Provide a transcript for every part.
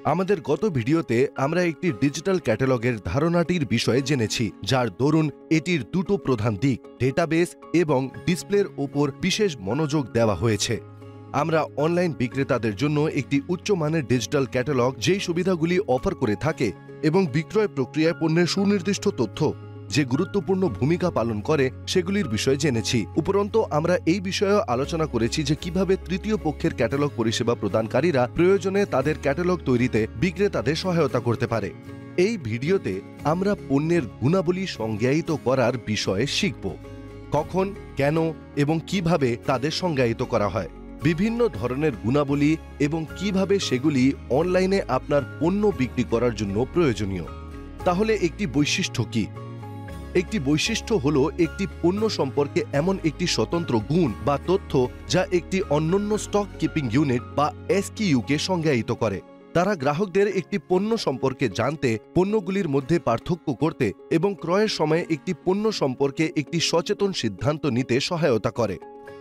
আমাদের গত ভিডিওতে আমরা একটি ডিজিটাল ক্যাটালগের ধারণাটির বিষয়ে জেনেছি, যার দরুন এটির দুটো প্রধান দিক, ডেটাবেস এবং ডিসপ্লের ওপর বিশেষ মনোযোগ দেওয়া হয়েছে। আমরা অনলাইন বিক্রেতাদের জন্য একটি উচ্চমানের ডিজিটাল ক্যাটালগ যেই সুবিধাগুলি অফার করে থাকে এবং বিক্রয় প্রক্রিয়ায় পণ্যের সুনির্দিষ্ট তথ্য যে গুরুত্বপূর্ণ ভূমিকা পালন করে সেগুলির বিষয়ে জেনেছি। উপরন্তু আমরা এই বিষয়েও আলোচনা করেছি যে কিভাবে তৃতীয় পক্ষের ক্যাটালগ পরিষেবা প্রদানকারীরা প্রয়োজনে তাদের ক্যাটালগ তৈরিতে বিক্রেতাদের সহায়তা করতে পারে। এই ভিডিওতে আমরা পণ্যের গুণাবলী সংজ্ঞায়িত করার বিষয়ে শিখব। কখন, কেন এবং কিভাবে তাদের সংজ্ঞায়িত করা হয়, বিভিন্ন ধরনের গুণাবলী এবং কিভাবে সেগুলি অনলাইনে আপনার পণ্য বিক্রি করার জন্য প্রয়োজনীয়। তাহলে একটি বৈশিষ্ট্য কি? একটি বৈশিষ্ট্য হলো একটি পণ্য সম্পর্কে এমন একটি স্বতন্ত্র গুণ বা তথ্য যা একটি অনন্য স্টক কিপিং ইউনিট বা এসকিইউকে সংজ্ঞায়িত করে। তারা গ্রাহকদের একটি পণ্য সম্পর্কে জানতে, পণ্যগুলির মধ্যে পার্থক্য করতে এবং ক্রয়ের সময় একটি পণ্য সম্পর্কে একটি সচেতন সিদ্ধান্ত নিতে সহায়তা করে।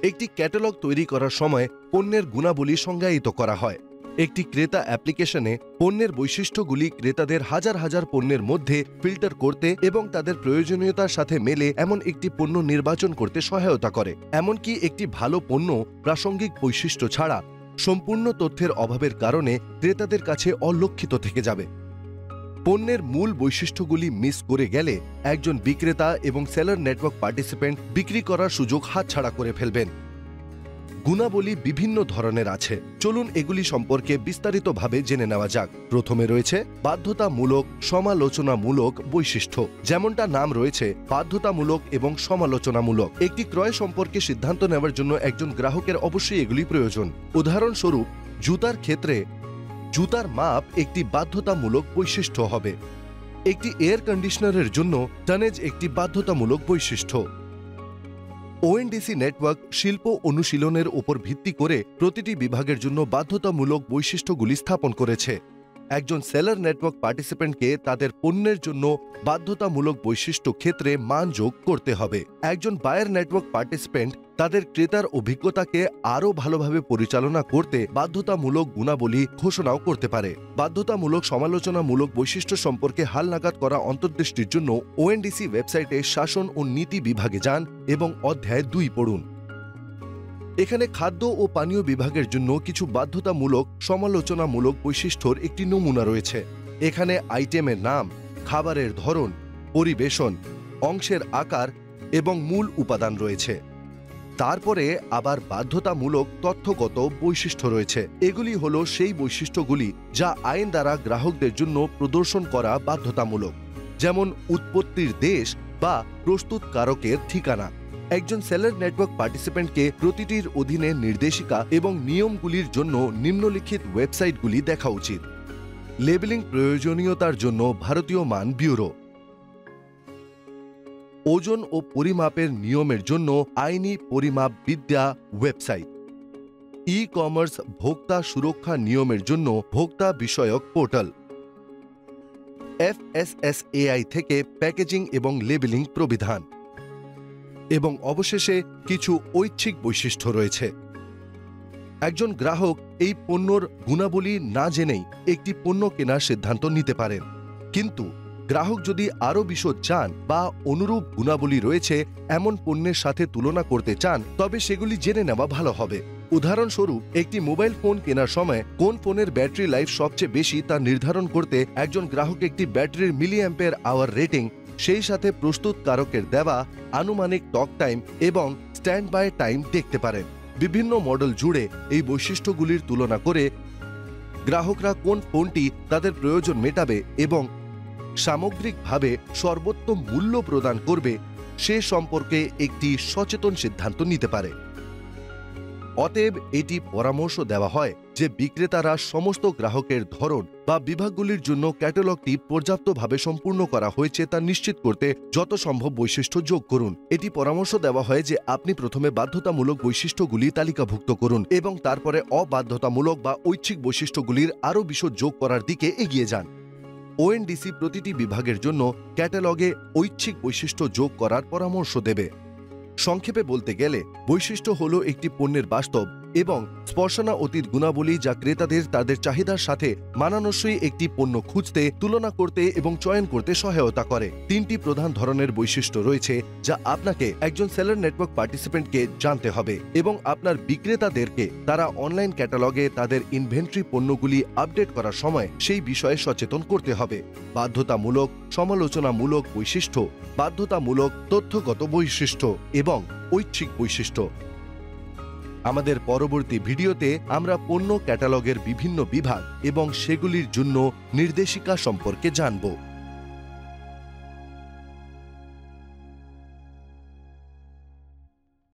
একটি ক্যাটালগ তৈরি করার সময় পণ্যের গুণাবলী সংজ্ঞায়িত করা হয়। একটি ক্রেতা অ্যাপ্লিকেশনে পণ্যের বৈশিষ্ট্যগুলি ক্রেতাদের হাজার হাজার পণ্যের মধ্যে ফিল্টার করতে এবং তাদের প্রয়োজনীয়তার সাথে মেলে এমন একটি পণ্য নির্বাচন করতে সহায়তা করে। এমনকি একটি ভালো পণ্য প্রাসঙ্গিক বৈশিষ্ট্য ছাড়া সম্পূর্ণ তথ্যের অভাবের কারণে ক্রেতাদের কাছে অলক্ষিত থেকে যাবে। পণ্যের মূল বৈশিষ্ট্যগুলি মিস করে গেলে একজন বিক্রেতা এবং সেলার নেটওয়ার্ক পার্টিসিপেন্ট বিক্রি করার সুযোগ হাতছাড়া করে ফেলবেন। গুণাবলী বিভিন্ন ধরনের আছে, চলুন এগুলি সম্পর্কে বিস্তারিতভাবে জেনে নেওয়া যাক। প্রথমে রয়েছে বাধ্যতামূলক সমালোচনামূলক বৈশিষ্ট্য। যেমনটা নাম রয়েছে, বাধ্যতামূলক এবং সমালোচনামূলক। একটি ক্রয় সম্পর্কে সিদ্ধান্ত নেওয়ার জন্য একজন গ্রাহকের অবশ্যই এগুলি প্রয়োজন। উদাহরণস্বরূপ, জুতার ক্ষেত্রে জুতার মাপ একটি বাধ্যতামূলক বৈশিষ্ট্য হবে। একটি এয়ার কন্ডিশনারের জন্য টনেজ একটি বাধ্যতামূলক বৈশিষ্ট্য। ওএনডিসি নেটওয়ার্ক শিল্প অনুশীলনের উপর ভিত্তি করে প্রতিটি বিভাগের জন্য বাধ্যতামূলক বৈশিষ্ট্যগুলি স্থাপন করেছে। একজন সেলার নেটওয়ার্ক পার্টিসিপেন্টকে তাদের পণ্যের জন্য বাধ্যতামূলক বৈশিষ্ট্য ক্ষেত্রে মান যোগ করতে হবে। একজন বায়ার নেটওয়ার্ক পার্টিসিপেন্ট তাদের ক্রেতার অভিজ্ঞতাকে আরও ভালোভাবে পরিচালনা করতে বাধ্যতামূলক গুণাবলী ঘোষণাও করতে পারে। বাধ্যতামূলক সমালোচনামূলক বৈশিষ্ট্য সম্পর্কে হালনাগাদ করা অন্তর্দৃষ্টির জন্য ওএনডিসি ওয়েবসাইটে শাসন ও নীতি বিভাগে যান এবং অধ্যায় 2 পড়ুন। এখানে খাদ্য ও পানীয় বিভাগের জন্য কিছু বাধ্যতামূলক সমালোচনামূলক বৈশিষ্ট্যর একটি নমুনা রয়েছে। এখানে আইটেমের নাম, খাবারের ধরন, পরিবেশন, অংশের আকার এবং মূল উপাদান রয়েছে। তারপরে আবার বাধ্যতামূলক তথ্যগত বৈশিষ্ট্য রয়েছে। এগুলি হলো সেই বৈশিষ্ট্যগুলি যা আইন দ্বারা গ্রাহকদের জন্য প্রদর্শন করা বাধ্যতামূলক, যেমন উৎপত্তির দেশ বা প্রস্তুতকারকের ঠিকানা। একজন সেলার নেটওয়ার্ক পার্টিসিপেন্টকে প্রতিটির অধীনে নির্দেশিকা এবং নিয়মগুলির জন্য নিম্নলিখিত ওয়েবসাইটগুলি দেখা উচিত। লেবেলিং প্রয়োজনীয়তার জন্য ভারতীয় মান ব্যুরো, ওজন ও পরিমাপের নিয়মের জন্য আইনি পরিমাপ বিদ্যা ওয়েবসাইট, ই কমার্স ভোক্তা সুরক্ষা নিয়মের জন্য ভোক্তা বিষয়ক পোর্টাল, FSSAI থেকে প্যাকেজিং এবং লেবেলিং প্রবিধান, এবং অবশেষে কিছু ঐচ্ছিক বৈশিষ্ট্য রয়েছে। একজন গ্রাহক এই পণ্যর গুণাবলী না জেনেই একটি পণ্য কেনার সিদ্ধান্ত নিতে পারেন, কিন্তু গ্রাহক যদি আরও বিশদ চান বা অনুরূপ গুণাবলী রয়েছে এমন পণ্যের সাথে তুলনা করতে চান, তবে সেগুলি জেনে নেওয়া ভালো হবে। উদাহরণস্বরূপ, একটি মোবাইল ফোন কেনার সময় কোন ফোনের ব্যাটারি লাইফ সবচেয়ে বেশি তা নির্ধারণ করতে একজন গ্রাহক একটি ব্যাটারির মিলিঅ্যাম্পিয়ার আওয়ার রেটিং, সেই সাথে প্রস্তুতকারকের দেওয়া আনুমানিক টক টাইম এবং স্ট্যান্ড বাই টাইম দেখতে পারেন। বিভিন্ন মডেল জুড়ে এই বৈশিষ্ট্যগুলির তুলনা করে গ্রাহকরা কোন ফোনটি তাদের প্রয়োজন মেটাবে এবং সামগ্রিকভাবে সর্বোত্তম মূল্য প্রদান করবে সে সম্পর্কে একটি সচেতন সিদ্ধান্ত নিতে পারে। অতএব এটি পরামর্শ দেওয়া হয় যে বিক্রেতারা সমস্ত গ্রাহকের ধরন বা বিভাগগুলির জন্য ক্যাটালগটি পর্যাপ্তভাবে সম্পূর্ণ করা হয়েছে তা নিশ্চিত করতে যত সম্ভব বৈশিষ্ট্য যোগ করুন। এটি পরামর্শ দেওয়া হয় যে আপনি প্রথমে বাধ্যতামূলক বৈশিষ্ট্যগুলি তালিকাভুক্ত করুন এবং তারপরে অবাধ্যতামূলক বা ঐচ্ছিক বৈশিষ্ট্যগুলির আরও বিশদ যোগ করার দিকে এগিয়ে যান। ওএনডিসি প্রতিটি বিভাগের জন্য ক্যাটালগে ঐচ্ছিক বৈশিষ্ট্য যোগ করার পরামর্শ দেবে। সংক্ষেপে বলতে গেলে, বৈশিষ্ট্য হলো একটি পণ্যের বাস্তব এবং স্পর্শনা অতীত গুণাবলী যা ক্রেতাদের তাদের চাহিদার সাথে মানানসই একটি পণ্য খুঁজতে, তুলনা করতে এবং চয়ন করতে সহায়তা করে। 3টি প্রধান ধরনের বৈশিষ্ট্য রয়েছে যা আপনাকে একজন সেলার নেটওয়ার্ক পার্টিসিপেন্টকে জানতে হবে এবং আপনার বিক্রেতাদেরকে তারা অনলাইন ক্যাটালগে তাদের ইনভেন্টরি পণ্যগুলি আপডেট করার সময় সেই বিষয়ে সচেতন করতে হবে। বাধ্যতামূলক, সমালোচনামূলক বৈশিষ্ট্য, বাধ্যতামূলক তথ্যগত বৈশিষ্ট্য এবং ঐচ্ছিক বৈশিষ্ট্য। আমাদের পরবর্তী ভিডিওতে আমরা পণ্য ক্যাটালগের বিভিন্ন বিভাগ এবং সেগুলির জন্য নির্দেশিকা সম্পর্কে জানব।